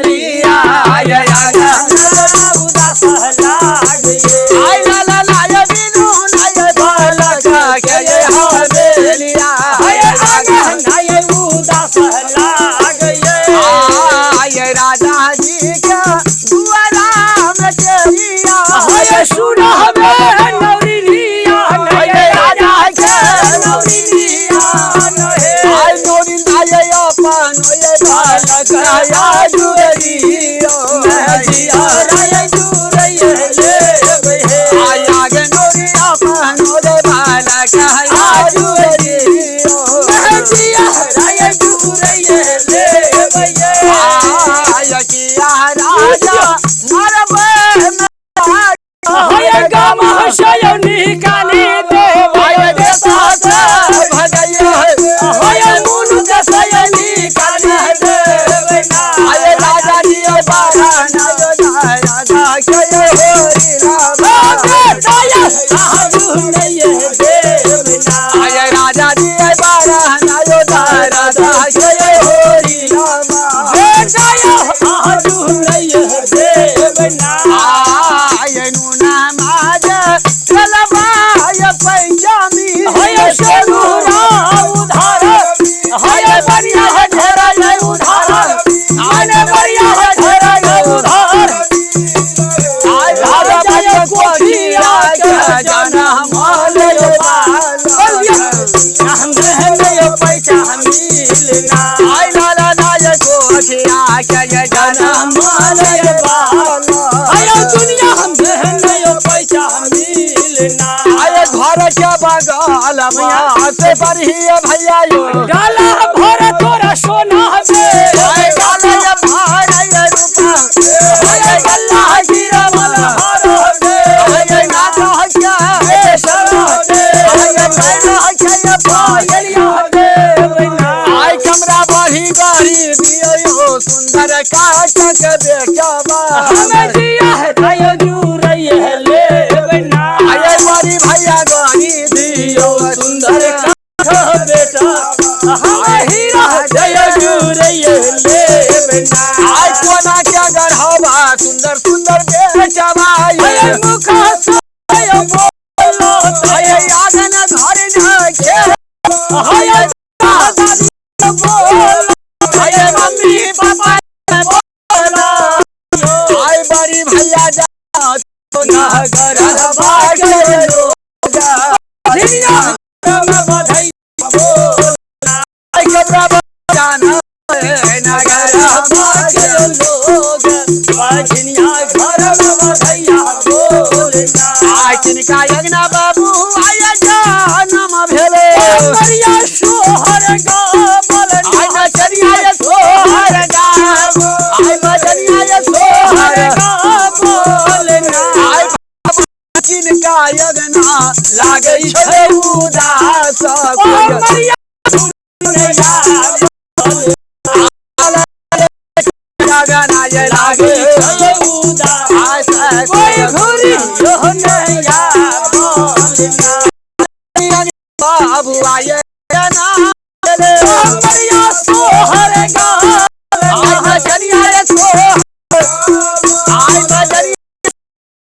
लिया आय उदास लागे आय ला ला ला ये बिनु नाय बालका के ये हवेलिया आय नाय उदास लागे आय राजा जी का दुआरा में चलिया आय सुना हमें नौरी लिया आय राजा के नौरी लिया आय नौरी आय अपन ये बालका या जुरियो जिया राय जुरियो ले आया गे नौरी अपन रे बालका या जुरियो जिया राय जुरियो ले आय किया राजा मरबे होय गाम हसय निकाली दे आय देता भगयो होय मुनु दसय निकाली दे आय राजा जी बारा नाय राजा के होरी राम दया साधु नहीं देवना आय राजा जी बारा नाय राजा के होरी राम दया साधु नहीं देवना आय नुना माजा चलवाय पैजामी होय शेरुरा उधार होय बढ़िया है घेरा ये उधार आने बढ़िया है घेरा ये उधार आय राजा ये कोठिया के जाना माले बाल हम रहने ये पैसा मिलना आय लाला ना ये कोठिया के ये जाना माले बाल आय दुनिया हम रहने ये पैसा मिलना आय घर के बगल में से बढ़िया भैया यो डाला भर तोरा सोना में आय डाला ये भार ये रूपा आय गल्ला हीरा मल्हार दे आय नाता क्या है सरा दे आय पैना क्या पायलिया दे आय कमरा बड़ी गाड़ी दियो सुंदर काट के बेचावा हमें दिया है तय जुरई है ले बना आय बड़ी भैया गाड़ी दियो सुंदर काट बेटा हमें हीरा जय जुरई ले बना आय कोना क्या गढ़वा सुंदर सुंदर बेचावा आय मुख सय बोलो आय आगन घर न के आय दादी बोलो आय मम्मी पापा बोलो आय बड़ी भैया जा ना घर भाग लोग जिनिया में बधाई बोल आय कबरा जाना ना घर भाग लोग जिनिया घर में बधाइया बोल आय तिनका यज्ञा बाबू आय जन्म भेले करिया सोहर गावल आय नचरिया ये सोहर गाव आय बजनिया ये सोहर गावल आय जिनका यज्ञा लागे छै उदास कोई गाना ये लागे छै उदास कोई घुरी यो नैया बोलना